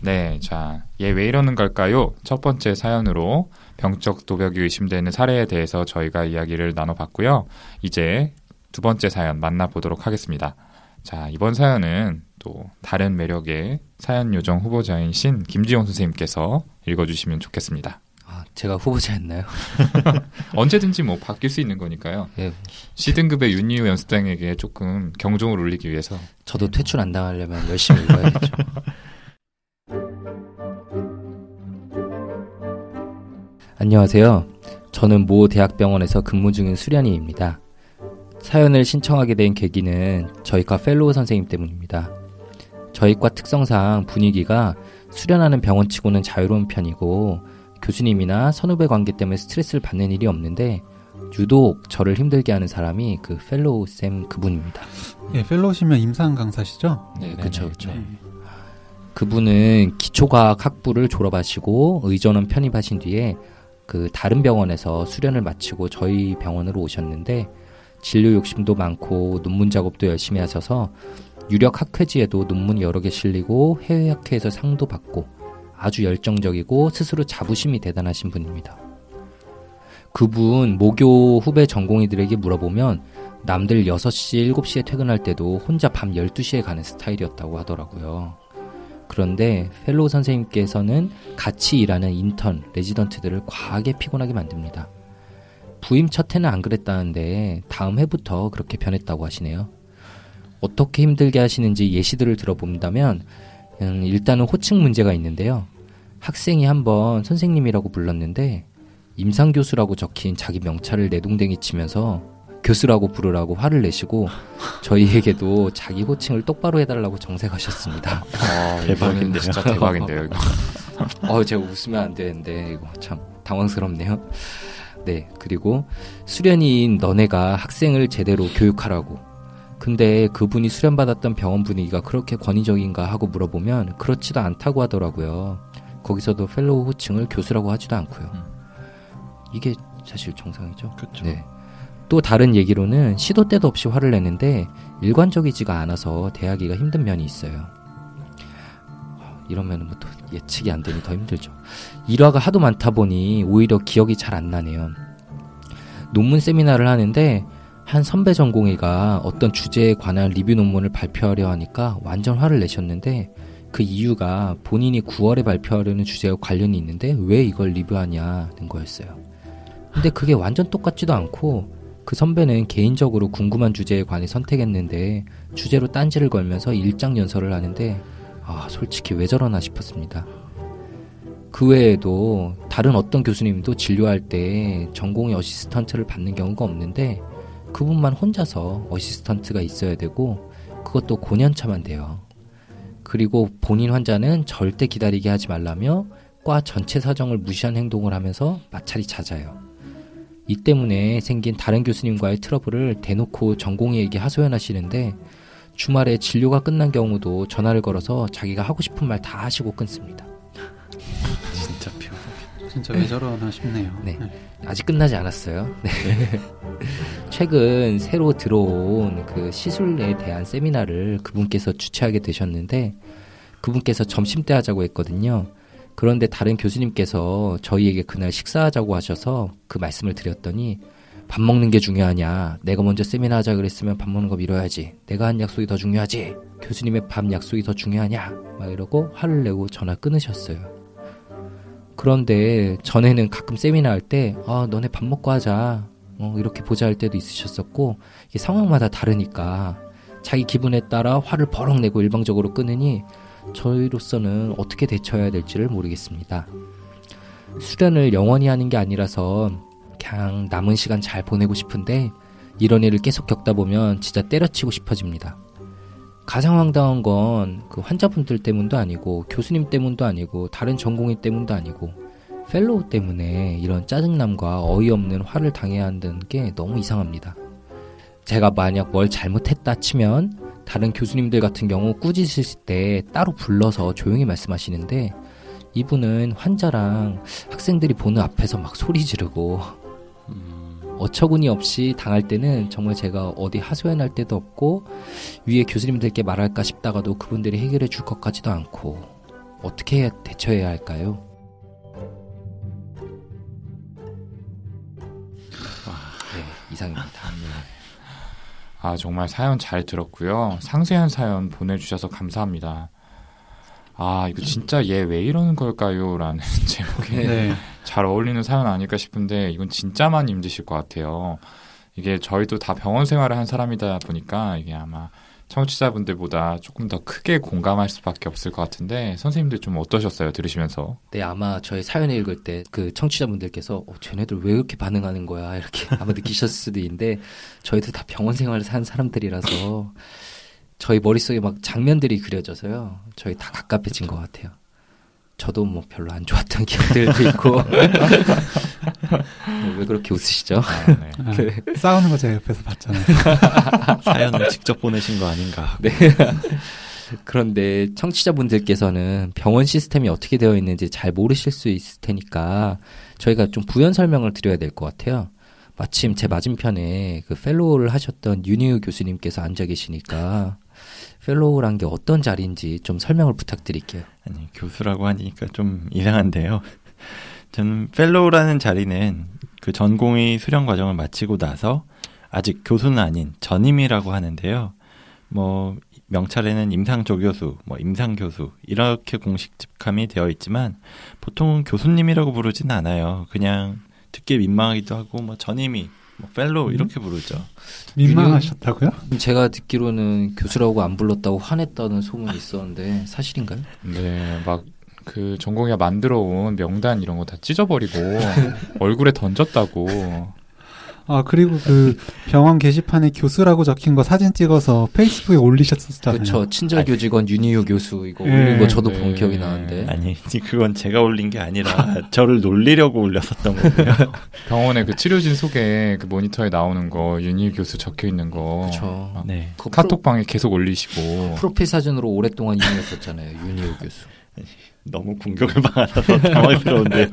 네, 자, 얘 왜 이러는 걸까요? 첫 번째 사연으로 병적 도벽이 의심되는 사례에 대해서 저희가 이야기를 나눠봤고요. 이제 두 번째 사연 만나보도록 하겠습니다. 자, 이번 사연은 또 다른 매력의 사연 요정 후보자이신 김지용 선생님께서 읽어주시면 좋겠습니다. 아, 제가 후보자였나요? 언제든지 뭐 바뀔 수 있는 거니까요. 예. C등급의 윤희우 연습생에게 조금 경종을 울리기 위해서 저도 퇴출 안 당하려면 열심히 읽어야겠죠. 안녕하세요. 저는 모 대학병원에서 근무 중인 수련이입니다. 사연을 신청하게 된 계기는 저희과 펠로우 선생님 때문입니다. 저희과 특성상 분위기가 수련하는 병원치고는 자유로운 편이고 교수님이나 선후배 관계 때문에 스트레스를 받는 일이 없는데 유독 저를 힘들게 하는 사람이 그 펠로우 쌤 그분입니다. 예, 펠로우시면 임상 강사시죠? 네, 그렇죠. 그분은 기초과학 학부를 졸업하시고 의전원 편입하신 뒤에 그 다른 병원에서 수련을 마치고 저희 병원으로 오셨는데 진료 욕심도 많고 논문 작업도 열심히 하셔서 유력 학회지에도 논문이 여러 개 실리고 해외 학회에서 상도 받고 아주 열정적이고 스스로 자부심이 대단하신 분입니다. 그분 모교 후배 전공의들에게 물어보면 남들 6시, 7시에 퇴근할 때도 혼자 밤 12시에 가는 스타일이었다고 하더라고요. 그런데 펠로우 선생님께서는 같이 일하는 인턴, 레지던트들을 과하게 피곤하게 만듭니다. 부임 첫 해는 안 그랬다는데 다음 해부터 그렇게 변했다고 하시네요. 어떻게 힘들게 하시는지 예시들을 들어본다면 일단은 호칭 문제가 있는데요. 학생이 한번 선생님이라고 불렀는데 임상교수라고 적힌 자기 명찰을 내동댕이 치면서 교수라고 부르라고 화를 내시고 저희에게도 자기 호칭을 똑바로 해달라고 정색하셨습니다. 대박인데 진짜 대박인데요. 이거. 제가 웃으면 안 되는데 이거 참 당황스럽네요. 네, 그리고 수련이인 너네가 학생을 제대로 교육하라고. 근데 그분이 수련받았던 병원 분위기가 그렇게 권위적인가 하고 물어보면 그렇지도 않다고 하더라고요. 거기서도 펠로우 호칭을 교수라고 하지도 않고요. 이게 사실 정상이죠. 그렇죠. 네. 또 다른 얘기로는 시도 때도 없이 화를 내는데 일관적이지가 않아서 대하기가 힘든 면이 있어요. 이러면 뭐 또 예측이 안 되니 더 힘들죠. 일화가 하도 많다 보니 오히려 기억이 잘 안 나네요. 논문 세미나를 하는데 한 선배 전공의가 어떤 주제에 관한 리뷰 논문을 발표하려 하니까 완전 화를 내셨는데 그 이유가 본인이 9월에 발표하려는 주제와 관련이 있는데 왜 이걸 리뷰하냐는 거였어요. 근데 그게 완전 똑같지도 않고 그 선배는 개인적으로 궁금한 주제에 관해 선택했는데 주제로 딴지를 걸면서 일장 연설을 하는데 솔직히 왜 저러나 싶었습니다. 그 외에도 다른 어떤 교수님도 진료할 때 전공의 어시스턴트를 받는 경우가 없는데 그분만 혼자서 어시스턴트가 있어야 되고 그것도 고년차만 돼요. 그리고 본인 환자는 절대 기다리게 하지 말라며 과 전체 사정을 무시한 행동을 하면서 마찰이 잦아요. 이 때문에 생긴 다른 교수님과의 트러블을 대놓고 전공의에게 하소연하시는데 주말에 진료가 끝난 경우도 전화를 걸어서 자기가 하고 싶은 말 다 하시고 끊습니다. 진짜 왜 저러나 싶네요. 네. 아직 끝나지 않았어요. 네. 최근 새로 들어온 그 시술에 대한 세미나를 그분께서 주최하게 되셨는데 그분께서 점심때 하자고 했거든요. 그런데 다른 교수님께서 저희에게 그날 식사하자고 하셔서 그 말씀을 드렸더니 밥 먹는 게 중요하냐. 내가 먼저 세미나 하자 그랬으면 밥 먹는 거 미뤄야지. 내가 한 약속이 더 중요하지. 교수님의 밥 약속이 더 중요하냐. 막 이러고 화를 내고 전화 끊으셨어요. 그런데 전에는 가끔 세미나 할 때 너네 밥 먹고 하자. 이렇게 보자 할 때도 있으셨었고 이게 상황마다 다르니까 자기 기분에 따라 화를 버럭 내고 일방적으로 끊으니 저희로서는 어떻게 대처해야 될지를 모르겠습니다. 수련을 영원히 하는 게 아니라서 그냥 남은 시간 잘 보내고 싶은데 이런 일을 계속 겪다 보면 진짜 때려치고 싶어집니다. 가장 황당한 건 그 환자분들 때문도 아니고 교수님 때문도 아니고 다른 전공의 때문도 아니고 펠로우 때문에 이런 짜증남과 어이없는 화를 당해야 한다는 게 너무 이상합니다. 제가 만약 뭘 잘못했다 치면 다른 교수님들 같은 경우 꾸짖으실 때 따로 불러서 조용히 말씀하시는데 이분은 환자랑 학생들이 보는 앞에서 막 소리 지르고 어처구니 없이 당할 때는 정말 제가 어디 하소연할 때도 없고 위에 교수님들께 말할까 싶다가도 그분들이 해결해 줄 것 같지도 않고 어떻게 대처해야 할까요? 네, 이상입니다. 아, 정말 사연 잘 들었고요. 상세한 사연 보내주셔서 감사합니다. 아, 이거 진짜 얘 왜 이러는 걸까요? 라는 제목에 네. 잘 어울리는 사연 아닐까 싶은데 이건 진짜 많이 힘드실 것 같아요. 이게 저희도 다 병원 생활을 한 사람이다 보니까 이게 아마 청취자분들보다 조금 더 크게 공감할 수밖에 없을 것 같은데 선생님들 좀 어떠셨어요? 들으시면서? 네, 아마 저희 사연을 읽을 때 그 청취자분들께서 쟤네들 왜 이렇게 반응하는 거야 이렇게 아마 느끼셨을 수도 있는데 저희도 다 병원 생활을 산 사람들이라서 저희 머릿속에 막 장면들이 그려져서요. 저희 다 가깝해진 것 같아요. 저도 뭐 별로 안 좋았던 기억들도 있고 왜 그렇게 웃으시죠? 아, 네. 싸우는 거 제가 옆에서 봤잖아요. 사연을 직접 보내신 거 아닌가. 네. 그런데 청취자분들께서는 병원 시스템이 어떻게 되어 있는지 잘 모르실 수 있을 테니까 저희가 좀 부연 설명을 드려야 될 것 같아요. 마침 제 맞은편에 그 펠로우를 하셨던 윤희우 교수님께서 앉아 계시니까 펠로우란 게 어떤 자리인지 좀 설명을 부탁드릴게요. 아니, 교수라고 하니까 좀 이상한데요. 저는 펠로우라는 자리는 그 전공의 수련 과정을 마치고 나서 아직 교수는 아닌 전임이라고 하는데요. 뭐 명찰에는 임상조교수, 뭐 임상교수 이렇게 공식 직함이 되어 있지만 보통은 교수님이라고 부르진 않아요. 그냥 듣기 민망하기도 하고 뭐 전임이, 뭐 펠로우 이렇게 부르죠. 민망하셨다고요? 제가 듣기로는 교수라고 안 불렀다고 화냈다는 소문이 있었는데 사실인가요? 네, 막 그 전공의가 만들어 온 명단 이런 거 다 찢어버리고 얼굴에 던졌다고. 아, 그리고 그 병원 게시판에 교수라고 적힌 거 사진 찍어서 페이스북에 올리셨었잖아요. 그렇죠. 친절교직원 윤희우 교수 이거 예. 올린 거 저도 네. 본 기억이 나는데. 아니, 그건 제가 올린 게 아니라 저를 놀리려고 올렸었던 거고요. 병원의 그 치료진 속에 그 모니터에 나오는 거 윤희 교수 적혀 있는 거 그렇죠. 네. 그 카톡방에 계속 올리시고. 프로필 사진으로 오랫동안 이용했었잖아요. 윤희우 교수. 너무 공격을 받아서 당황스러운데요.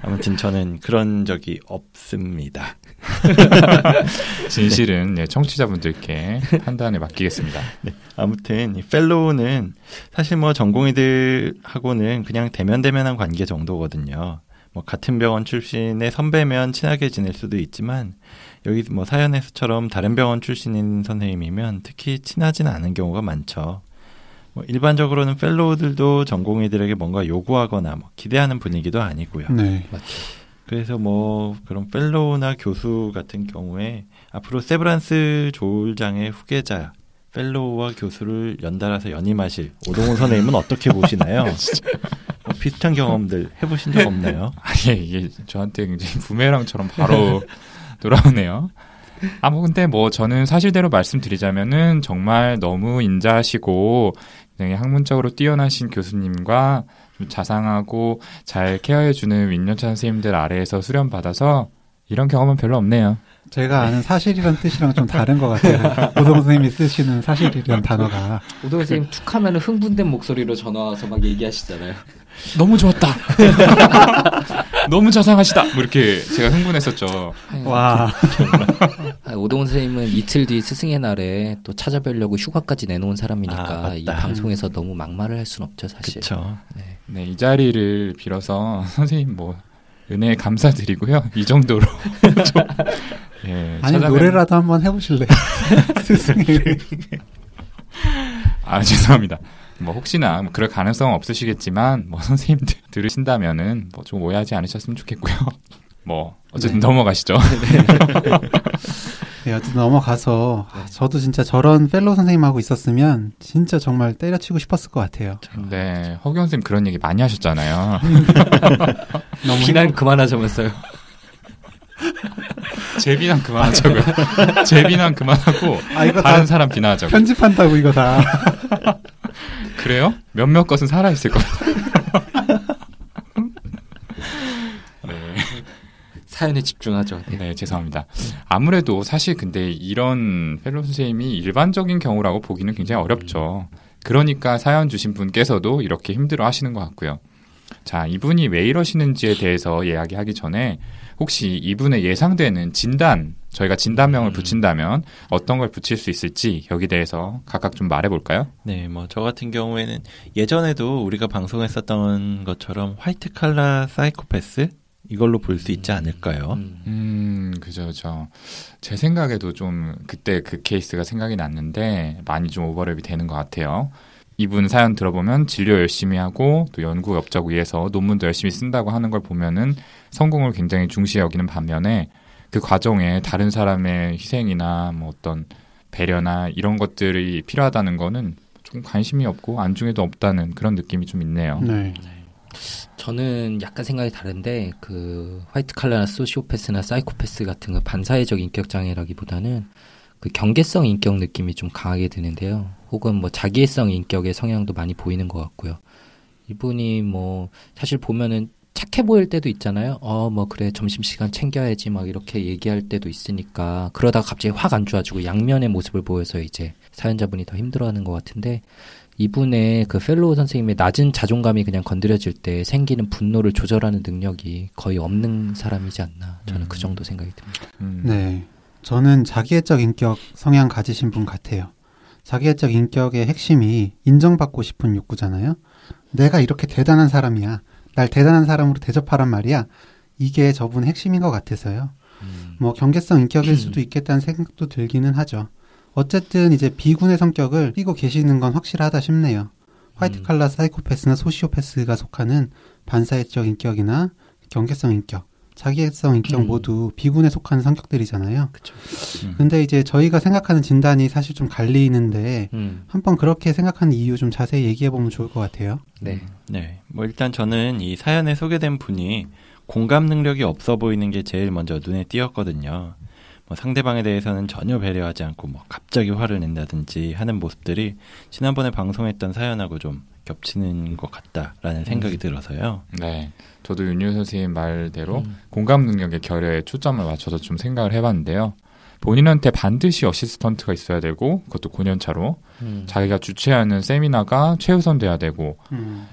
아무튼 저는 그런 적이 없습니다. 진실은 네, 청취자분들께 판단에 맡기겠습니다. 네, 아무튼 이 펠로우는 사실 뭐 전공의들하고는 그냥 대면대면한 관계 정도거든요. 뭐 같은 병원 출신의 선배면 친하게 지낼 수도 있지만 여기 뭐 사연에서처럼 다른 병원 출신인 선생님이면 특히 친하진 않은 경우가 많죠. 뭐 일반적으로는 펠로우들도 전공의들에게 뭔가 요구하거나 뭐 기대하는 분위기도 아니고요. 네. 맞죠. 그래서 뭐 그런 펠로우나 교수 같은 경우에 앞으로 세브란스 조울장의 후계자 펠로우와 교수를 연달아서 연임하실 오동훈 선생님은 어떻게 보시나요? 뭐 비슷한 경험들 해보신 적 없나요? 아니, 이게 저한테 굉장히 부메랑처럼 바로 돌아오네요. 아, 뭐, 근데 뭐, 저는 사실대로 말씀드리자면은 정말 너무 인자하시고, 굉장히 학문적으로 뛰어나신 교수님과 좀 자상하고 잘 케어해주는 윈년차 선생님들 아래에서 수련받아서 이런 경험은 별로 없네요. 제가 아는 사실이란 뜻이랑 좀 다른 것 같아요. 오동 선생님이 쓰시는 사실이란 단어가. 오동훈 선생님 툭 하면 흥분된 목소리로 전화 와서 막 얘기하시잖아요. 너무 좋았다! 너무 자상하시다! 뭐 이렇게 제가 흥분했었죠. 와. 오동훈 선생님은 이틀 뒤 스승의 날에 또 찾아뵈려고 휴가까지 내놓은 사람이니까 맞다. 이 방송에서 너무 막말을 할 수는 없죠, 사실. 그렇죠. 네. 네, 이 자리를 빌어서 선생님 뭐, 은혜에 감사드리고요. 이 정도로. 좀, 예, 아니, 노래라도 한번 해보실래요? 스승의. 아, 죄송합니다. 뭐 혹시나 뭐 그럴 가능성은 없으시겠지만 뭐 선생님들 들으신다면은 뭐 좀 오해하지 않으셨으면 좋겠고요. 뭐 어쨌든 네. 넘어가시죠. 네, 어쨌든 넘어가서 저도 진짜 저런 펠로우 선생님하고 있었으면 진짜 정말 때려치고 싶었을 것 같아요. 네, 허경 선생님 그런 얘기 많이 하셨잖아요. 너무 비난 그만하자면서요. 제 비난 그만하자고요. 제 비난 그만하고 아, 이거 다른 다 사람 비난하자고. 편집한다고 이거 다. 그래요? 몇몇 것은 살아있을 겁니다. 네. 사연에 집중하죠. 네. 네, 죄송합니다. 아무래도 사실 근데 이런 펠로우 선생님이 일반적인 경우라고 보기는 굉장히 어렵죠. 그러니까 사연 주신 분께서도 이렇게 힘들어 하시는 것 같고요. 자, 이분이 왜 이러시는지에 대해서 이야기하기 전에 혹시 이분의 예상되는 진단 저희가 진단명을 붙인다면 어떤 걸 붙일 수 있을지 여기 대해서 각각 좀 말해볼까요? 네, 뭐 저 같은 경우에는 예전에도 우리가 방송했었던 것처럼 화이트 칼라 사이코패스 이걸로 볼 수 있지 않을까요? 그죠. 제 생각에도 좀 그때 그 케이스가 생각이 났는데 많이 좀 오버랩이 되는 것 같아요. 이분 사연 들어보면 진료 열심히 하고 또 연구 업적 위해서 논문도 열심히 쓴다고 하는 걸 보면은 성공을 굉장히 중시 여기는 반면에 그 과정에 다른 사람의 희생이나 뭐 어떤 배려나 이런 것들이 필요하다는 거는 좀 관심이 없고 안중에도 없다는 그런 느낌이 좀 있네요. 네. 저는 약간 생각이 다른데 그 화이트 칼라나 소시오패스나 사이코패스 같은 거 반사회적 인격 장애라기보다는 그 경계성 인격 느낌이 좀 강하게 드는데요. 혹은 뭐 자기애성 인격의 성향도 많이 보이는 것 같고요. 이분이 뭐 사실 보면은 착해 보일 때도 있잖아요. 뭐 그래 점심시간 챙겨야지 막 이렇게 얘기할 때도 있으니까 그러다가 갑자기 확 안 좋아지고 양면의 모습을 보여서 이제 사연자분이 더 힘들어하는 것 같은데 이분의 그 펠로우 선생님의 낮은 자존감이 그냥 건드려질 때 생기는 분노를 조절하는 능력이 거의 없는 사람이지 않나. 저는 그 정도 생각이 듭니다. 네. 저는 자기애적 인격 성향 가지신 분 같아요. 자기애적 인격의 핵심이 인정받고 싶은 욕구잖아요. 내가 이렇게 대단한 사람이야. 날 대단한 사람으로 대접하란 말이야. 이게 저분의 핵심인 것 같아서요. 뭐 경계성 인격일 수도 있겠다는 생각도 들기는 하죠. 어쨌든 이제 비군의 성격을 띠고 계시는 건 확실하다 싶네요. 화이트 칼라 사이코패스나 소시오패스가 속하는 반사회적 인격이나 경계성 인격, 자기애성 인격 모두 비군에 속하는 성격들이잖아요. 그쵸. 근데 이제 저희가 생각하는 진단이 사실 좀 갈리는데 한번 그렇게 생각하는 이유 좀 자세히 얘기해 보면 좋을 것 같아요. 네. 네, 뭐 일단 저는 이 사연에 소개된 분이 공감 능력이 없어 보이는 게 제일 먼저 눈에 띄었거든요. 뭐 상대방에 대해서는 전혀 배려하지 않고 뭐 갑자기 화를 낸다든지 하는 모습들이 지난번에 방송했던 사연하고 좀 겹치는 것 같다라는 생각이 들어서요. 네, 저도 윤유 선생님 말대로 공감 능력의 결여에 초점을 맞춰서 좀 생각을 해봤는데요. 본인한테 반드시 어시스턴트가 있어야 되고 그것도 9년차로 자기가 주최하는 세미나가 최우선 돼야 되고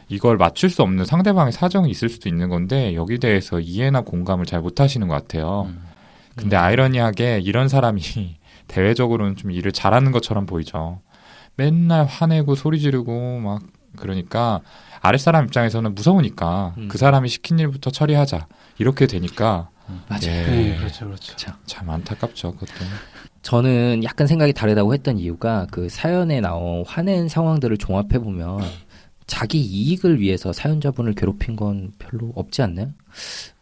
이걸 맞출 수 없는 상대방의 사정이 있을 수도 있는 건데 여기 대해서 이해나 공감을 잘 못하시는 것 같아요. 근데 아이러니하게 이런 사람이 대외적으로는 좀 일을 잘하는 것처럼 보이죠. 맨날 화내고 소리 지르고 막 그러니까 아랫사람 입장에서는 무서우니까 그 사람이 시킨 일부터 처리하자 이렇게 되니까 맞아요. 네, 그렇죠. 참 안타깝죠. 그것도. 저는 약간 생각이 다르다고 했던 이유가 그 사연에 나온 화낸 상황들을 종합해 보면 자기 이익을 위해서 사연자분을 괴롭힌 건 별로 없지 않나요?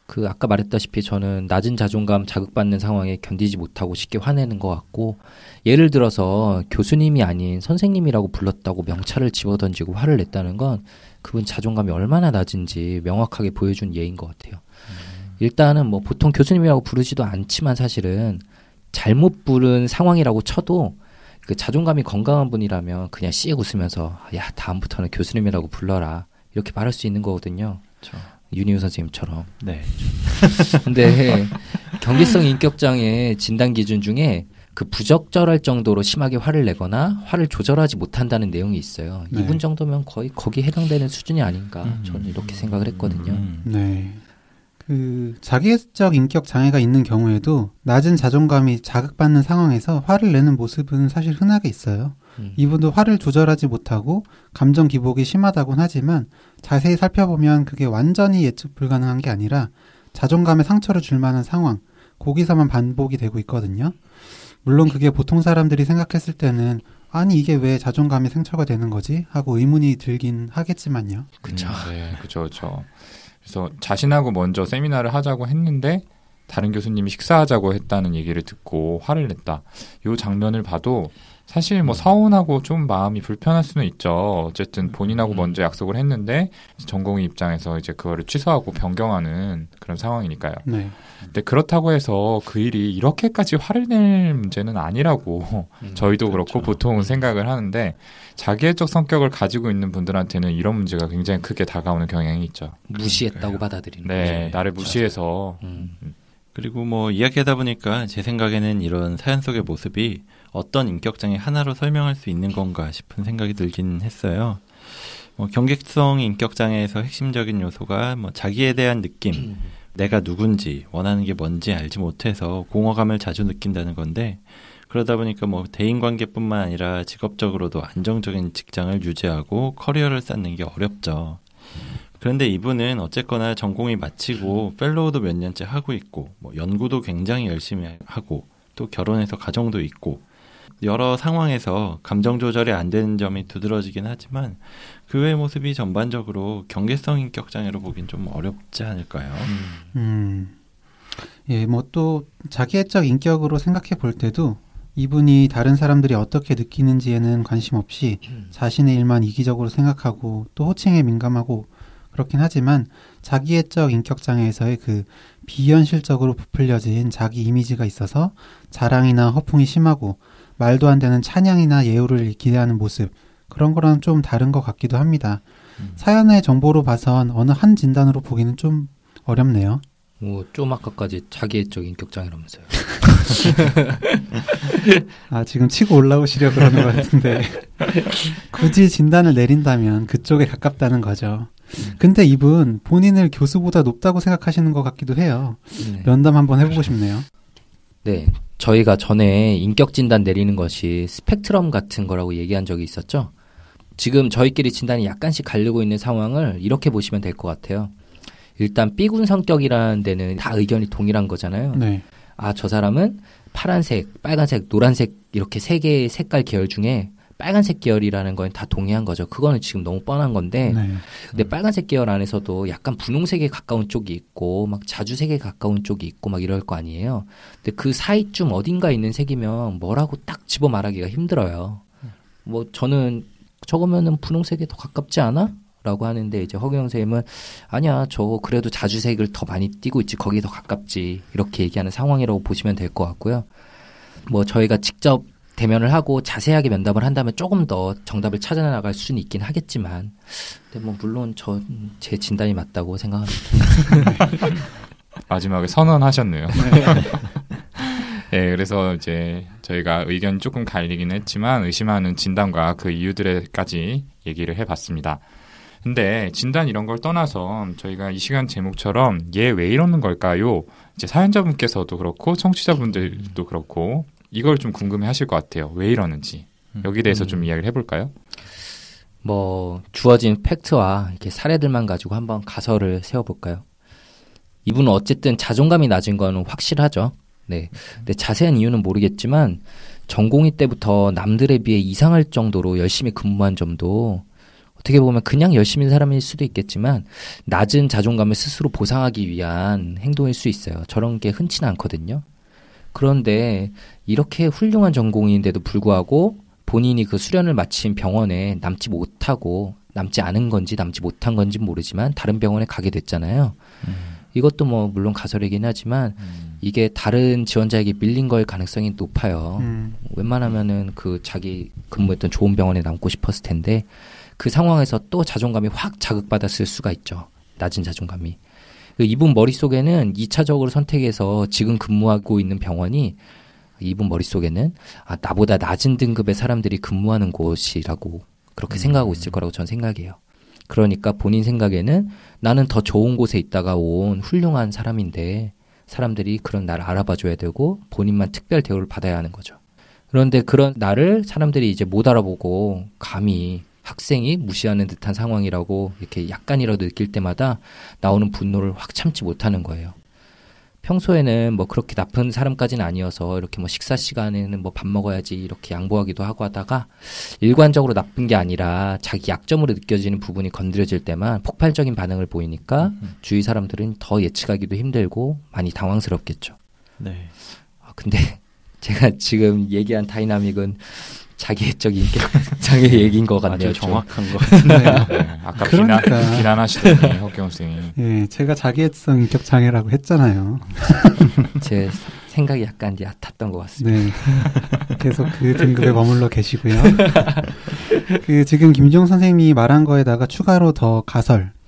그 아까 말했다시피 저는 낮은 자존감 자극받는 상황에 견디지 못하고 쉽게 화내는 것 같고 예를 들어서 교수님이 아닌 선생님이라고 불렀다고 명찰을 집어던지고 화를 냈다는 건 그분 자존감이 얼마나 낮은지 명확하게 보여준 예인 것 같아요. 일단은 뭐 보통 교수님이라고 부르지도 않지만 사실은 잘못 부른 상황이라고 쳐도 그 자존감이 건강한 분이라면 그냥 씩 웃으면서 야 다음부터는 교수님이라고 불러라 이렇게 말할 수 있는 거거든요. 그렇죠. 윤희우 선생님처럼. 네. 근데 경계성 인격장애 진단 기준 중에 그 부적절할 정도로 심하게 화를 내거나 화를 조절하지 못한다는 내용이 있어요. 네. 이분 정도면 거의 거기에 해당되는 수준이 아닌가 저는 이렇게 생각을 했거든요. 네. 그 자기애적 인격 장애가 있는 경우에도 낮은 자존감이 자극받는 상황에서 화를 내는 모습은 사실 흔하게 있어요. 이분도 화를 조절하지 못하고 감정 기복이 심하다곤 하지만 자세히 살펴보면 그게 완전히 예측 불가능한 게 아니라 자존감에 상처를 줄 만한 상황, 거기서만 반복이 되고 있거든요. 물론 그게 보통 사람들이 생각했을 때는 아니 이게 왜 자존감이 상처가 되는 거지? 하고 의문이 들긴 하겠지만요. 그쵸. 네, 그렇죠. 그래서 자신하고 먼저 세미나를 하자고 했는데 다른 교수님이 식사하자고 했다는 얘기를 듣고 화를 냈다. 이 장면을 봐도 사실 뭐 서운하고 좀 마음이 불편할 수는 있죠. 어쨌든 본인하고 먼저 약속을 했는데 전공의 입장에서 이제 그거를 취소하고 변경하는 그런 상황이니까요. 네. 근데 그렇다고 해서 그 일이 이렇게까지 화를 낼 문제는 아니라고 저희도 그렇고 그렇죠. 보통은 생각을 하는데 자기애적 성격을 가지고 있는 분들한테는 이런 문제가 굉장히 크게 다가오는 경향이 있죠. 무시했다고 받아들이는 네, 거죠. 나를 무시해서 그리고 뭐 이야기하다 보니까 제 생각에는 이런 사연 속의 모습이 어떤 인격장애 하나로 설명할 수 있는 건가 싶은 생각이 들긴 했어요. 경계성 인격장애에서 핵심적인 요소가 뭐 자기에 대한 느낌, 내가 누군지 원하는 게 뭔지 알지 못해서 공허감을 자주 느낀다는 건데 그러다 보니까 뭐 대인관계뿐만 아니라 직업적으로도 안정적인 직장을 유지하고 커리어를 쌓는 게 어렵죠. 그런데 이분은 어쨌거나 전공이 마치고 펠로우도 몇 년째 하고 있고 뭐 연구도 굉장히 열심히 하고 또 결혼해서 가정도 있고 여러 상황에서 감정 조절이 안 되는 점이 두드러지긴 하지만 그 외의 모습이 전반적으로 경계성 인격 장애로 보긴 좀 어렵지 않을까요? 예, 뭐 또 자기애적 인격으로 생각해 볼 때도 이분이 다른 사람들이 어떻게 느끼는지에는 관심 없이 자신의 일만 이기적으로 생각하고 또 호칭에 민감하고 그렇긴 하지만 자기애적 인격장애에서의 그 비현실적으로 부풀려진 자기 이미지가 있어서 자랑이나 허풍이 심하고 말도 안 되는 찬양이나 예우를 기대하는 모습 그런 거랑 좀 다른 것 같기도 합니다. 사연의 정보로 봐선 어느 한 진단으로 보기는 좀 어렵네요. 좀 아까까지 자기애적 인격장애라면서요. 아, 지금 치고 올라오시려 그러는 것 같은데 굳이 진단을 내린다면 그쪽에 가깝다는 거죠. 근데 이분 본인을 교수보다 높다고 생각하시는 것 같기도 해요. 네. 면담 한번 해보고 싶네요. 네, 저희가 전에 인격 진단 내리는 것이 스펙트럼 같은 거라고 얘기한 적이 있었죠. 지금 저희끼리 진단이 약간씩 갈리고 있는 상황을 이렇게 보시면 될 것 같아요. 일단 B군 성격이라는 데는 다 의견이 동일한 거잖아요. 네. 아, 저 사람은 파란색, 빨간색, 노란색 이렇게 세 개의 색깔 계열 중에 빨간색 계열이라는 건 다 동의한 거죠. 그거는 지금 너무 뻔한 건데 네. 근데 빨간색 계열 안에서도 약간 분홍색에 가까운 쪽이 있고 막 자주색에 가까운 쪽이 있고 막 이럴 거 아니에요. 근데 그 사이쯤 어딘가에 있는 색이면 뭐라고 딱 집어 말하기가 힘들어요. 뭐 저는 저거면은 분홍색에 더 가깝지 않아? 라고 하는데 이제 허경 선생님은 아니야, 저 그래도 자주색을 더 많이 띠고 있지, 거기에 더 가깝지, 이렇게 얘기하는 상황이라고 보시면 될 것 같고요. 뭐 저희가 직접 대면을 하고 자세하게 면담을 한다면 조금 더 정답을 찾아나갈 수는 있긴 하겠지만, 근데 뭐 물론 제 진단이 맞다고 생각합니다. 마지막에 선언하셨네요. 네, 그래서 이제 저희가 의견이 조금 갈리긴 했지만 의심하는 진단과 그 이유들에까지 얘기를 해봤습니다. 근데 진단 이런 걸 떠나서 저희가 이 시간 제목처럼 얘 왜 이러는 걸까요? 이제 사연자분께서도 그렇고 청취자분들도 그렇고 이걸 좀 궁금해 하실 것 같아요. 왜 이러는지. 여기에 대해서 좀 이야기를 해볼까요? 뭐 주어진 팩트와 이렇게 사례들만 가지고 한번 가설을 세워볼까요? 이분은 어쨌든 자존감이 낮은 건 확실하죠. 네. 근데 자세한 이유는 모르겠지만 전공의 때부터 남들에 비해 이상할 정도로 열심히 근무한 점도 어떻게 보면 그냥 열심히 사람일 수도 있겠지만 낮은 자존감을 스스로 보상하기 위한 행동일 수 있어요. 저런 게 흔치는 않거든요. 그런데 이렇게 훌륭한 전공인데도 불구하고 본인이 그 수련을 마친 병원에 남지 않은 건지 남지 못한 건지 모르지만 다른 병원에 가게 됐잖아요. 이것도 뭐 물론 가설이긴 하지만 이게 다른 지원자에게 밀린 걸 가능성이 높아요. 웬만하면은 그 자기 근무했던 좋은 병원에 남고 싶었을 텐데 그 상황에서 또 자존감이 확 자극받았을 수가 있죠. 낮은 자존감이. 이분 머릿속에는 2차적으로 선택해서 지금 근무하고 있는 병원이 이분 머릿속에는 나보다 낮은 등급의 사람들이 근무하는 곳이라고 그렇게 생각하고 있을 거라고 전 생각해요. 그러니까 본인 생각에는 나는 더 좋은 곳에 있다가 온 훌륭한 사람인데 사람들이 그런 나를 알아봐줘야 되고 본인만 특별 대우를 받아야 하는 거죠. 그런데 그런 나를 사람들이 이제 못 알아보고 감히 학생이 무시하는 듯한 상황이라고 이렇게 약간이라도 느낄 때마다 나오는 분노를 확 참지 못하는 거예요. 평소에는 뭐 그렇게 나쁜 사람까지는 아니어서 이렇게 뭐 식사 시간에는 뭐 밥 먹어야지 이렇게 양보하기도 하고 하다가 일관적으로 나쁜 게 아니라 자기 약점으로 느껴지는 부분이 건드려질 때만 폭발적인 반응을 보이니까 주위 사람들은 더 예측하기도 힘들고 많이 당황스럽겠죠. 네. 근데 제가 지금 얘기한 다이나믹은 자기애적 인격장애 얘기인 것 같네요. 아주 정확한 것 같은데요. 네, 아까 그러니까. 비난하시더니 허경 선생님. 예, 제가 자기애성 인격장애라고 했잖아요. 제 생각이 약간 얕았던 것 같습니다. 네. 계속 그 등급에 머물러 계시고요. 지금 김지용 선생님이 말한 거에다가 추가로 더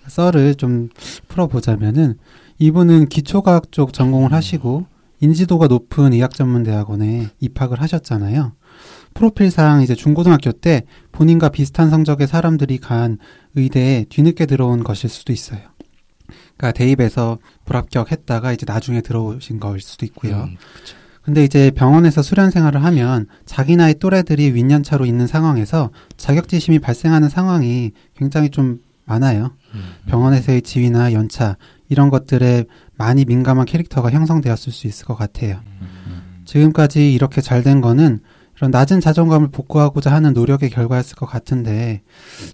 썰을 좀 풀어보자면은 이분은 기초과학 쪽 전공을 하시고 인지도가 높은 의학전문대학원에 입학을 하셨잖아요. 프로필상 이제 중고등학교 때 본인과 비슷한 성적의 사람들이 간 의대에 뒤늦게 들어온 것일 수도 있어요. 그러니까 대입해서 불합격했다가 이제 나중에 들어오신 거일 수도 있고요. 그쵸. 근데 이제 병원에서 수련 생활을 하면 자기 나이 또래들이 윗년차로 있는 상황에서 자격지심이 발생하는 상황이 굉장히 좀 많아요. 병원에서의 지위나 연차 이런 것들에 많이 민감한 캐릭터가 형성되었을 수 있을 것 같아요. 지금까지 이렇게 잘 된 거는 이런 낮은 자존감을 복구하고자 하는 노력의 결과였을 것 같은데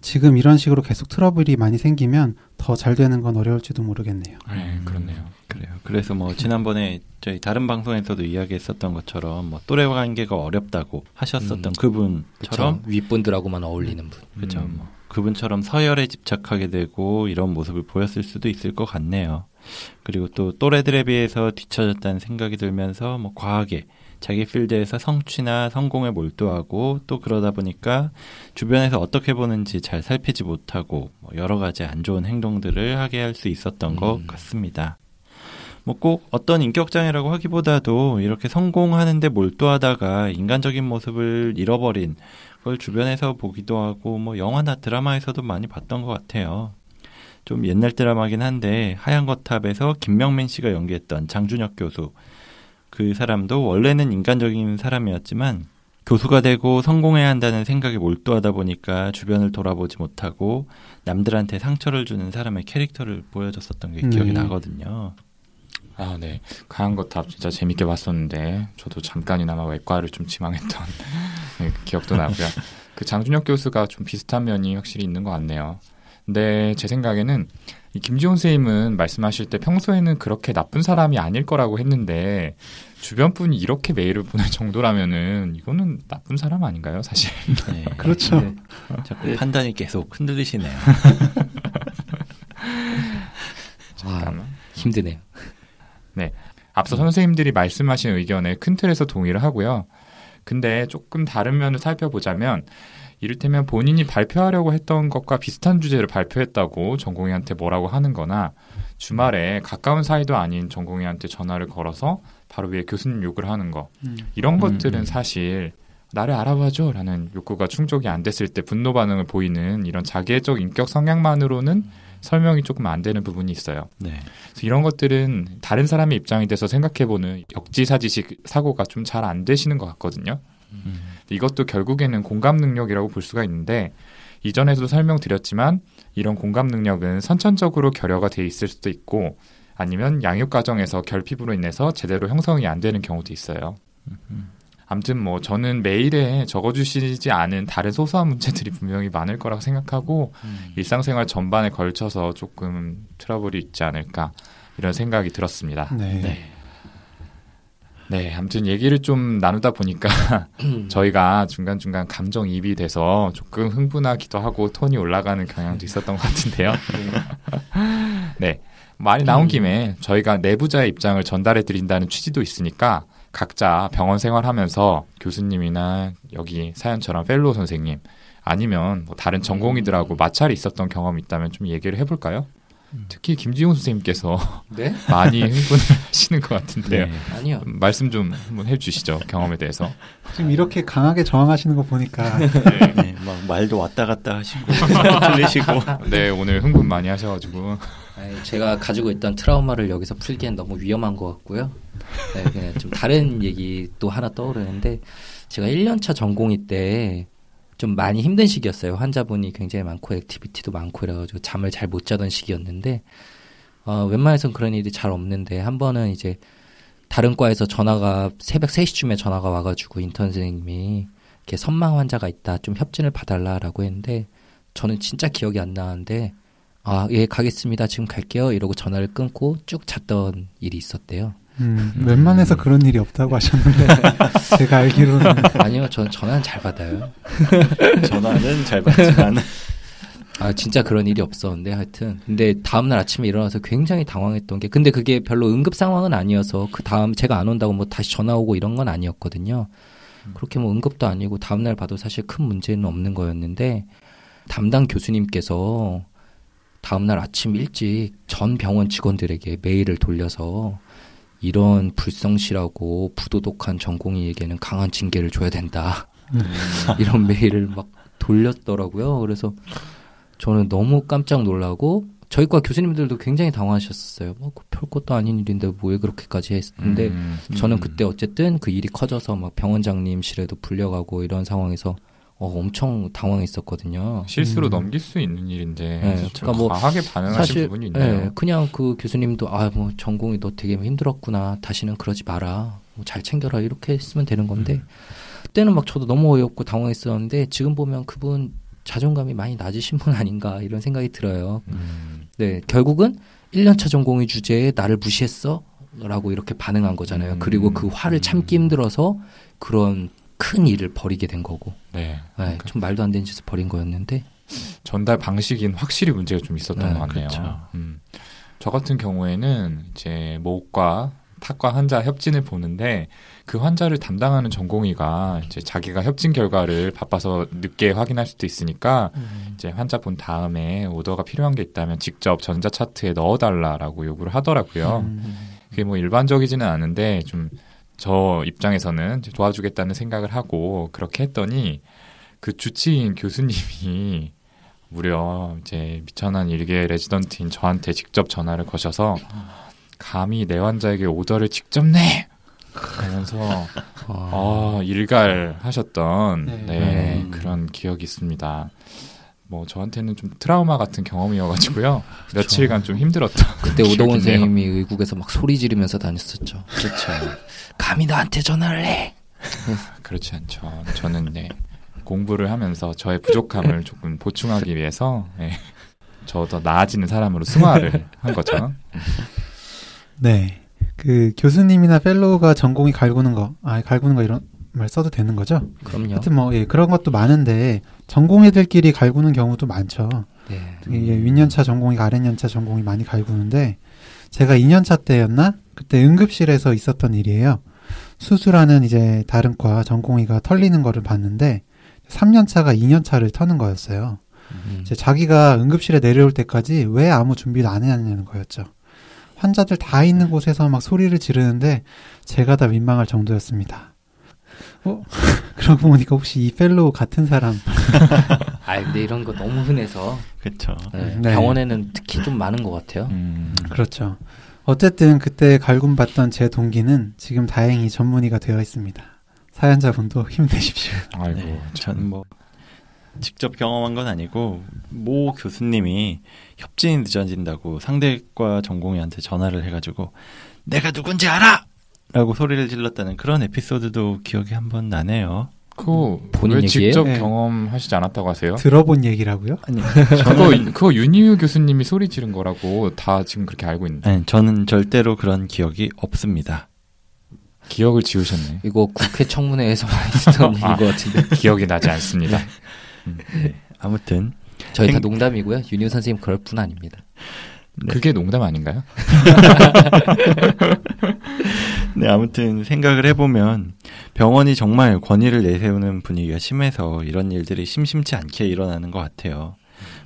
지금 이런 식으로 계속 트러블이 많이 생기면 더 잘 되는 건 어려울지도 모르겠네요. 네, 그렇네요. 그래요. 그래서 뭐 지난번에 저희 다른 방송에서도 이야기했었던 것처럼 뭐 또래 관계가 어렵다고 하셨었던 그분처럼 그쵸. 윗분들하고만 어울리는 분. 그죠. 뭐 그분처럼 서열에 집착하게 되고 이런 모습을 보였을 수도 있을 것 같네요. 그리고 또 또래들에 비해서 뒤처졌다는 생각이 들면서 뭐 과하게 자기 필드에서 성취나 성공에 몰두하고 또 그러다 보니까 주변에서 어떻게 보는지 잘 살피지 못하고 뭐 여러 가지 안 좋은 행동들을 하게 할 수 있었던 것 같습니다. 뭐 꼭 어떤 인격장애라고 하기보다도 이렇게 성공하는데 몰두하다가 인간적인 모습을 잃어버린 걸 주변에서 보기도 하고 뭐 영화나 드라마에서도 많이 봤던 것 같아요. 좀 옛날 드라마긴 한데 하얀 거탑에서 김명민 씨가 연기했던 장준혁 교수, 그 사람도 원래는 인간적인 사람이었지만 교수가 되고 성공해야 한다는 생각에 몰두하다 보니까 주변을 돌아보지 못하고 남들한테 상처를 주는 사람의 캐릭터를 보여줬었던 게 기억이 나거든요. 아, 네. 하얀 거탑 진짜 재밌게 봤었는데 저도 잠깐이나마 외과를 좀 지망했던 네, 기억도 나고요. 그 장준혁 교수가 좀 비슷한 면이 확실히 있는 것 같네요. 근데 제 생각에는 이 김지훈 선생님은 말씀하실 때 평소에는 그렇게 나쁜 사람이 아닐 거라고 했는데 주변 분이 이렇게 메일을 보낼 정도라면은 이거는 나쁜 사람 아닌가요, 사실? 네. 그렇죠. 네. 자꾸 판단이 계속 흔들리시네요. 잠깐만. 힘드네요. 네. 앞서 선생님들이 말씀하신 의견에 큰 틀에서 동의를 하고요. 근데 조금 다른 면을 살펴보자면 이를테면 본인이 발표하려고 했던 것과 비슷한 주제를 발표했다고 전공의한테 뭐라고 하는 거나 주말에 가까운 사이도 아닌 전공의한테 전화를 걸어서 바로 위에 교수님 욕을 하는 거 이런 것들은 사실 나를 알아봐줘 라는 욕구가 충족이 안 됐을 때 분노 반응을 보이는 이런 자기애적 인격 성향만으로는 설명이 조금 안 되는 부분이 있어요. 네. 그래서 이런 것들은 다른 사람의 입장이 돼서 생각해보는 역지사지식 사고가 좀 잘 안 되시는 것 같거든요. 이것도 결국에는 공감 능력이라고 볼 수가 있는데 이전에도 설명드렸지만 이런 공감 능력은 선천적으로 결여가 돼 있을 수도 있고 아니면 양육 과정에서 결핍으로 인해서 제대로 형성이 안 되는 경우도 있어요. 아무튼 뭐 저는 메일에 적어주시지 않은 다른 소소한 문제들이 분명히 많을 거라고 생각하고 일상생활 전반에 걸쳐서 조금 트러블이 있지 않을까 이런 생각이 들었습니다. 네. 네, 아무튼 얘기를 좀 나누다 보니까 저희가 중간중간 감정이입이 돼서 조금 흥분하기도 하고 톤이 올라가는 경향도 있었던 것 같은데요. 네, 말이 나온 김에 저희가 내부자의 입장을 전달해 드린다는 취지도 있으니까 각자 병원 생활하면서 교수님이나 여기 사연처럼 펠로우 선생님 아니면 뭐 다른 전공의들하고 마찰이 있었던 경험이 있다면 좀 얘기를 해볼까요? 특히 김지훈 선생님께서 네? 많이 흥분을 하시는 것 같은데요. 네. 아니요. 말씀 좀 한번 해주시죠. 경험에 대해서. 지금 이렇게 강하게 저항하시는 거 보니까 네, 막 말도 왔다 갔다 하시고 틀리시고. 네, 오늘 흥분 많이 하셔가지고. 아니, 제가 가지고 있던 트라우마를 여기서 풀기엔 너무 위험한 것 같고요. 네, 그냥 좀 다른 얘기 또 하나 떠오르는데 제가 1년차 전공의 때 좀 많이 힘든 시기였어요. 환자분이 굉장히 많고 액티비티도 많고 이래가지고 잠을 잘 못 자던 시기였는데 웬만해서는 그런 일이 잘 없는데 한 번은 이제 다른 과에서 전화가 새벽 3시쯤에 전화가 와가지고 인턴 선생님이 이렇게 선망 환자가 있다 좀 협진을 봐달라라고 했는데 저는 진짜 기억이 안 나는데 예 가겠습니다 지금 갈게요 이러고 전화를 끊고 쭉 잤던 일이 있었대요. 웬만해서 그런 일이 없다고 하셨는데 제가 알기로는 아니요 저는 전화는 잘 받아요. 전화는 잘 받지만 진짜 그런 일이 없었는데 하여튼 근데 다음날 아침에 일어나서 굉장히 당황했던 게 근데 그게 별로 응급 상황은 아니어서 그 다음 제가 안 온다고 뭐 다시 전화 오고 이런 건 아니었거든요. 그렇게 뭐 응급도 아니고 다음날 봐도 사실 큰 문제는 없는 거였는데 담당 교수님께서 다음날 아침 일찍 전 병원 직원들에게 메일을 돌려서 이런 불성실하고 부도덕한 전공의에게는 강한 징계를 줘야 된다. 이런 메일을 막 돌렸더라고요. 그래서 저는 너무 깜짝 놀라고 저희과 교수님들도 굉장히 당황하셨었어요. 뭐 별것도 아닌 일인데 뭐 왜 그렇게까지 했는데 저는 그때 어쨌든 그 일이 커져서 막 병원장님실에도 불려가고 이런 상황에서 엄청 당황했었거든요. 실수로 넘길 수 있는 일인데 네, 그러니까 뭐 과하게 반응하신 사실, 부분이 있나요? 네, 그냥 그 교수님도 뭐 전공이 너 되게 힘들었구나. 다시는 그러지 마라. 뭐 잘 챙겨라. 이렇게 했으면 되는 건데 그때는 막 저도 너무 어이없고 당황했었는데 지금 보면 그분 자존감이 많이 낮으신 분 아닌가 이런 생각이 들어요. 네, 결국은 1년차 전공의 주제에 나를 무시했어? 라고 이렇게 반응한 거잖아요. 그리고 그 화를 참기 힘들어서 그런 큰 일을 벌이게 된 거고. 네. 네, 좀 말도 안 되는 짓을 벌인 거였는데. 전달 방식인 확실히 문제가 좀 있었던 것 같네요. 그렇죠. 저 같은 경우에는 이제 모과 탁과 환자 협진을 보는데 그 환자를 담당하는 전공의가 이제 자기가 협진 결과를 바빠서 늦게 확인할 수도 있으니까 이제 환자 본 다음에 오더가 필요한 게 있다면 직접 전자 차트에 넣어달라라고 요구를 하더라고요. 그게 뭐 일반적이지는 않은데 좀 저 입장에서는 도와주겠다는 생각을 하고 그렇게 했더니 그 주치의인 교수님이 무려 이제 미천한 일개 레지던트인 저한테 직접 전화를 거셔서 감히 내 환자에게 오더를 직접 내! 하면서 일갈하셨던 그런 기억이 있습니다. 뭐 저한테는 좀 트라우마 같은 경험이어가지고요. 며칠간 좀 힘들었던 그때 오동원 선생님이 의국에서 막 소리 지르면서 다녔었죠. 그렇죠. 감히 나한테 전화를 해! 그렇지 않죠. 저는 공부를 하면서 저의 부족함을 조금 보충하기 위해서 저 더 나아지는 사람으로 승화를 한 거죠. 네. 그 교수님이나 펠로우가 전공이 갈구는 거 이런 말 써도 되는 거죠? 그럼요. 하여튼 뭐 그런 것도 많은데 전공의들끼리 갈구는 경우도 많죠. 네. 이게 윗년차 전공의가 아랫년차 전공이 많이 갈구는데 제가 2년차 때였나? 그때 응급실에서 있었던 일이에요. 수술하는 이제 다른 과 전공의가 털리는 거를 봤는데 3년차가 2년차를 터는 거였어요. 이제 자기가 응급실에 내려올 때까지 왜 아무 준비도 안 해놨냐는 거였죠. 환자들 다 있는 곳에서 막 소리를 지르는데 제가 다 민망할 정도였습니다. 그러고 보니까 혹시 이 펠로우 같은 사람? 근데 이런 거 너무 흔해서. 그렇죠. 네, 네. 병원에는 특히 좀 많은 것 같아요. 그렇죠. 어쨌든 그때 갈굼받던 제 동기는 지금 다행히 전문의가 되어 있습니다. 사연자분도 힘내십시오. 아이고, 네, 저는 뭐 직접 경험한 건 아니고 모 교수님이 협진이 늦어진다고 상대과 전공의한테 전화를 해가지고 내가 누군지 알아! 라고 소리를 질렀다는 그런 에피소드도 기억이 한번 나네요. 그거 본인 왜 얘기예요? 직접 네. 경험하시지 않았다고 하세요? 들어본 얘기라고요? 아니, 그거 윤희유 교수님이 소리 지른 거라고 다 지금 그렇게 알고 있는데 아니, 저는 절대로 그런 기억이 없습니다. 기억을 지우셨네. 이거 국회 청문회에서 많이 듣던 얘기인 것 같은데. 기억이 나지 않습니다. 네, 아무튼 저희 다 농담이고요. 윤희우 선생님 그럴 뿐 아닙니다. 네. 그게 농담 아닌가요? 네, 아무튼 생각을 해보면 병원이 정말 권위를 내세우는 분위기가 심해서 이런 일들이 심심치 않게 일어나는 것 같아요.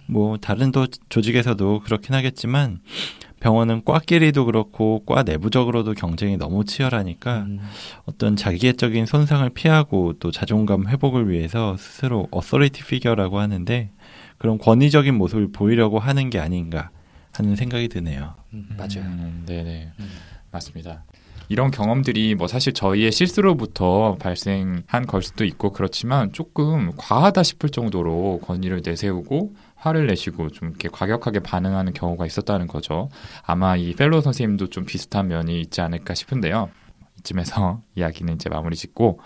뭐 다른 조직에서도 그렇긴 하겠지만 병원은 과끼리도 그렇고 과 내부적으로도 경쟁이 너무 치열하니까 어떤 자기애적인 손상을 피하고 또 자존감 회복을 위해서 스스로 어서리티 피겨라고 하는데 그런 권위적인 모습을 보이려고 하는 게 아닌가 하는 생각이 드네요. 맞아요. 네네. 맞습니다. 이런 경험들이 뭐 사실 저희의 실수로부터 발생한 걸 수도 있고 그렇지만 조금 과하다 싶을 정도로 권위를 내세우고 화를 내시고 좀 이렇게 과격하게 반응하는 경우가 있었다는 거죠. 아마 이 펠로우 선생님도 좀 비슷한 면이 있지 않을까 싶은데요. 이쯤에서 이야기는 이제 마무리 짓고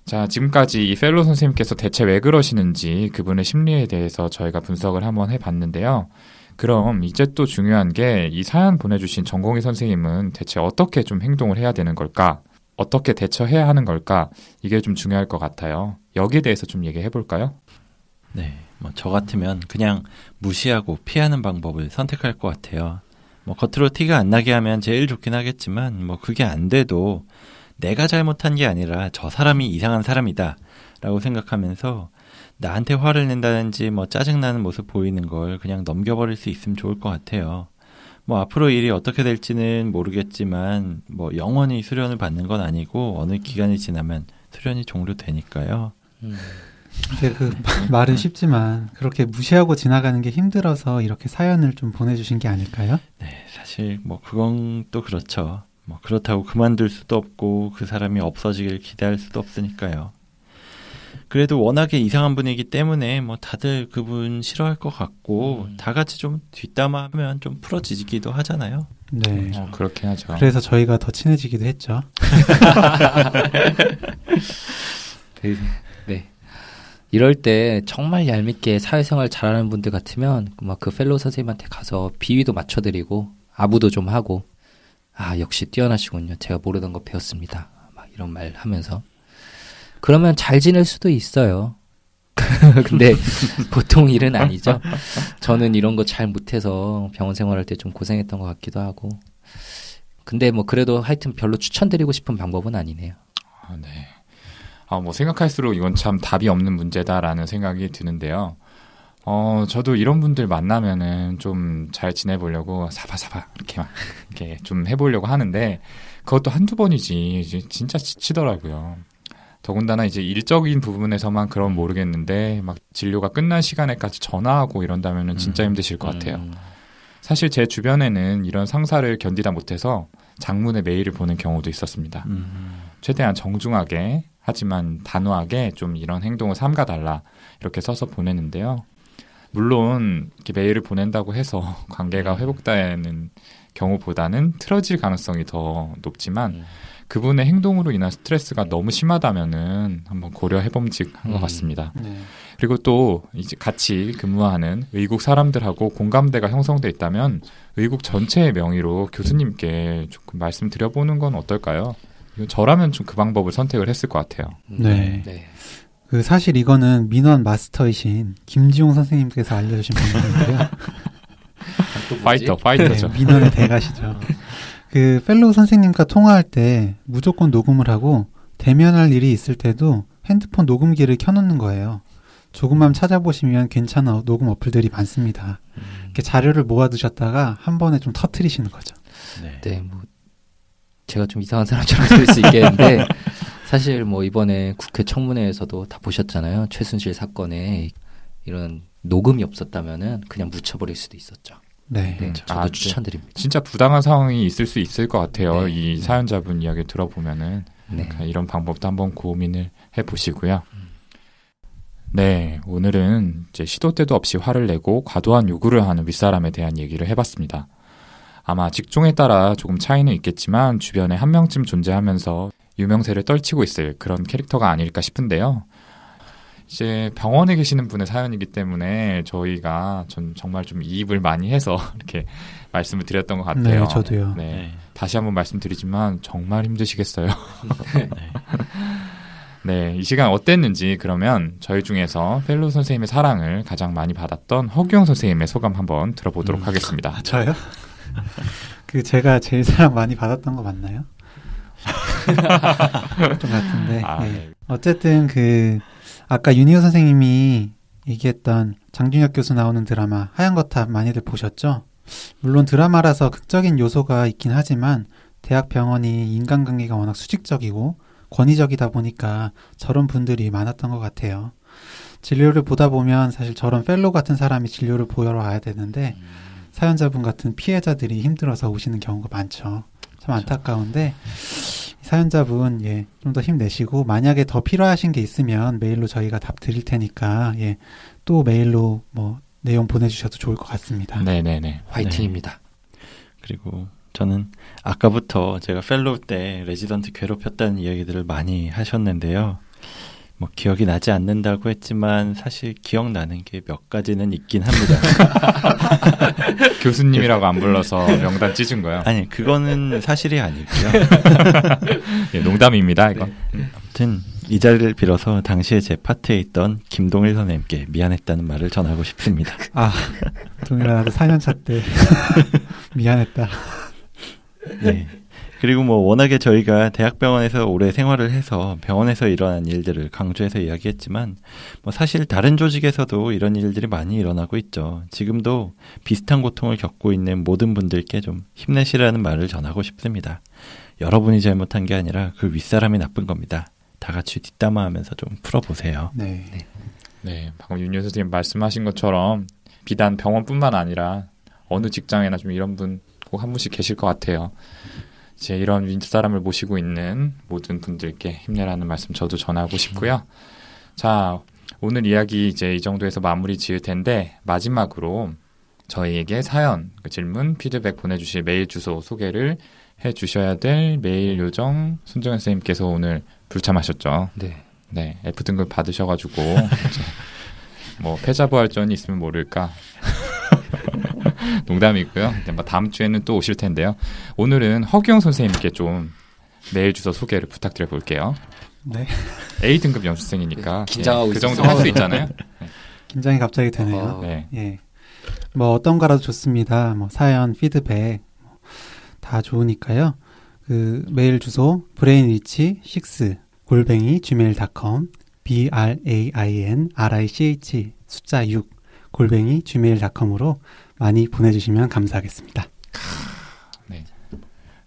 자, 지금까지 이 펠로우 선생님께서 대체 왜 그러시는지 그분의 심리에 대해서 저희가 분석을 한번 해봤는데요. 그럼 이제 또 중요한 게 이 사연 보내주신 전공의 선생님은 대체 어떻게 좀 행동을 해야 되는 걸까? 어떻게 대처해야 하는 걸까? 이게 좀 중요할 것 같아요. 여기에 대해서 좀 얘기해 볼까요? 네, 뭐 저 같으면 그냥 무시하고 피하는 방법을 선택할 것 같아요. 뭐 겉으로 티가 안 나게 하면 제일 좋긴 하겠지만 뭐 그게 안 돼도 내가 잘못한 게 아니라 저 사람이 이상한 사람이다 라고 생각하면서 나한테 화를 낸다든지 뭐 짜증나는 모습 보이는 걸 그냥 넘겨버릴 수 있으면 좋을 것 같아요. 뭐 앞으로 일이 어떻게 될지는 모르겠지만 뭐 영원히 수련을 받는 건 아니고 어느 기간이 지나면 수련이 종료되니까요. 근데 그 말은 쉽지만 그렇게 무시하고 지나가는 게 힘들어서 이렇게 사연을 좀 보내주신 게 아닐까요? 네, 사실 뭐 그건 또 그렇죠. 뭐 그렇다고 그만둘 수도 없고 그 사람이 없어지길 기대할 수도 없으니까요. 그래도 워낙에 이상한 분이기 때문에 뭐 다들 그분 싫어할 것 같고 다 같이 좀 뒷담화하면 좀 풀어지기도 하잖아요. 네. 그렇게 하죠. 그래서 저희가 더 친해지기도 했죠. 네. 이럴 때 정말 얄밉게 사회생활 잘하는 분들 같으면 막 그 펠로우 선생님한테 가서 비위도 맞춰드리고 아부도 좀 하고 아 역시 뛰어나시군요. 제가 모르던 거 배웠습니다. 막 이런 말 하면서 그러면 잘 지낼 수도 있어요. 근데 보통 일은 아니죠. 저는 이런 거 잘 못해서 병원 생활할 때 좀 고생했던 것 같기도 하고 근데 뭐 그래도 하여튼 별로 추천드리고 싶은 방법은 아니네요. 네. 뭐 생각할수록 이건 참 답이 없는 문제다라는 생각이 드는데요. 저도 이런 분들 만나면은 좀 잘 지내보려고 사바사바 이렇게 좀 해보려고 하는데 그것도 한두 번이지 이제 진짜 지치더라고요. 더군다나 이제 일적인 부분에서만 그럼 모르겠는데 막 진료가 끝난 시간에까지 전화하고 이런다면은 진짜 힘드실 것 같아요. 사실 제 주변에는 이런 상사를 견디다 못해서 장문의 메일을 보낸 경우도 있었습니다. 최대한 정중하게 하지만 단호하게 좀 이런 행동을 삼가달라 이렇게 써서 보내는데요. 물론 이렇게 메일을 보낸다고 해서 관계가 회복되는 경우보다는 틀어질 가능성이 더 높지만 그분의 행동으로 인한 스트레스가 너무 심하다면은 한번 고려해봄직한 것 같습니다. 네. 그리고 또 이제 같이 근무하는 의국 사람들하고 공감대가 형성돼 있다면 의국 전체의 명의로 교수님께 조금 말씀드려보는 건 어떨까요? 저라면 좀 그 방법을 선택을 했을 것 같아요. 네. 그 사실 이거는 민원 마스터이신 김지용 선생님께서 알려주신 방법인데요. 파이터죠. 네, 민원의 대가시죠. 그 펠로우 선생님과 통화할 때 무조건 녹음을 하고 대면할 일이 있을 때도 핸드폰 녹음기를 켜놓는 거예요. 조금만 찾아보시면 괜찮은 녹음 어플들이 많습니다. 이렇게 자료를 모아두셨다가 한 번에 좀 터트리시는 거죠. 네, 뭐 제가 좀 이상한 사람처럼 들릴 수 있겠는데 사실 뭐 이번에 국회 청문회에서도 다 보셨잖아요. 최순실 사건에 이런 녹음이 없었다면은 그냥 묻혀버릴 수도 있었죠. 네. 저도 추천드립니다. 진짜 부당한 상황이 있을 수 있을 것 같아요. 네. 이 사연자분 이야기 들어보면은 그러니까 이런 방법도 한번 고민을 해보시고요. 네, 오늘은 이제 시도 때도 없이 화를 내고 과도한 요구를 하는 윗사람에 대한 얘기를 해봤습니다. 아마 직종에 따라 조금 차이는 있겠지만 주변에 한 명쯤 존재하면서 유명세를 떨치고 있을 그런 캐릭터가 아닐까 싶은데요. 이제 병원에 계시는 분의 사연이기 때문에 저희가 정말 좀 이입을 많이 해서 이렇게 말씀을 드렸던 것 같아요. 네, 저도요. 네, 다시 한번 말씀드리지만 정말 힘드시겠어요. 네, 이 시간 어땠는지 그러면 저희 중에서 펠로우 선생님의 사랑을 가장 많이 받았던 허규영 선생님의 소감 한번 들어보도록 하겠습니다. 저요? 그 제가 제일 사랑 많이 받았던 거 맞나요? 좀 같은데. 네. 어쨌든 그 아까 윤희호 선생님이 얘기했던 장준혁 교수 나오는 드라마 하얀 거탑 많이들 보셨죠? 물론 드라마라서 극적인 요소가 있긴 하지만 대학 병원이 인간관계가 워낙 수직적이고 권위적이다 보니까 저런 분들이 많았던 것 같아요. 진료를 보다 보면 사실 저런 펠로우 같은 사람이 진료를 보러 와야 되는데 사연자분 같은 피해자들이 힘들어서 오시는 경우가 많죠. 참 안타까운데 사연자분 좀 더 힘내시고 만약에 더 필요하신 게 있으면 메일로 저희가 답 드릴 테니까 또 메일로 뭐 내용 보내주셔도 좋을 것 같습니다. 네네네. 화이팅입니다. 네. 그리고 저는 아까부터 제가 펠로우 때 레지던트 괴롭혔다는 이야기들을 많이 하셨는데요. 뭐 기억이 나지 않는다고 했지만 사실 기억나는 게 몇 가지는 있긴 합니다. 교수님이라고 안 불러서 명단 찢은 거요? 아니, 그거는 사실이 아니고요. 예, 농담입니다, 이건. 아무튼 이 자리를 빌어서 당시에 제 파트에 있던 김동일 선생님께 미안했다는 말을 전하고 싶습니다. 아, 동일아 나도 4년차 때 미안했다. 네. 그리고 뭐 워낙에 저희가 대학병원에서 오래 생활을 해서 병원에서 일어난 일들을 강조해서 이야기했지만 뭐 사실 다른 조직에서도 이런 일들이 많이 일어나고 있죠. 지금도 비슷한 고통을 겪고 있는 모든 분들께 좀 힘내시라는 말을 전하고 싶습니다. 여러분이 잘못한 게 아니라 그 윗사람이 나쁜 겁니다. 다 같이 뒷담화하면서 좀 풀어보세요. 네. 네, 방금 윤유 선생님 말씀하신 것처럼 비단 병원뿐만 아니라 어느 직장에나 좀 이런 분 꼭 한 분씩 계실 것 같아요. 이제 이런 윗사람을 모시고 있는 모든 분들께 힘내라는 말씀 저도 전하고 싶고요. 자, 오늘 이야기 이제 이 정도에서 마무리 지을 텐데 마지막으로 저희에게 사연, 질문, 피드백 보내주실 메일 주소 소개를 해주셔야 될 메일 요정 손정현 선생님께서 오늘 불참하셨죠. 네. 네, F등급 받으셔가지고 뭐 패자부활전이 있으면 모를까. 농담이고요. 뭐 다음 주에는 또 오실 텐데요. 오늘은 허규영 선생님께 좀 메일 주소 소개를 부탁드려 볼게요. 네. A등급 연수생이니까 긴장하고 그 정도 있어서. 할 수 있잖아요. 긴장이 갑자기 되네요. 네. 예. 뭐 어떤 거라도 좋습니다. 뭐 사연, 피드백 다 좋으니까요. 그 메일 주소 brainrich6@gmail.com brainrich 숫자 6 gmail.com으로 많이 보내주시면 감사하겠습니다. 네.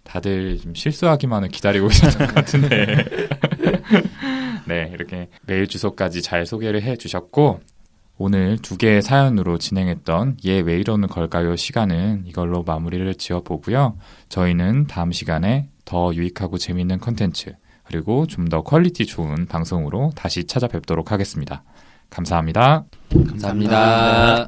다들 좀 실수하기만을 기다리고 계셨던 것 같은데. 네, 이렇게 메일 주소까지 잘 소개를 해주셨고 오늘 2개의 사연으로 진행했던 얘 왜 이러는 걸까요 시간은 이걸로 마무리를 지어보고요. 저희는 다음 시간에 더 유익하고 재미있는 컨텐츠 그리고 좀 더 퀄리티 좋은 방송으로 다시 찾아뵙도록 하겠습니다. 감사합니다. 감사합니다.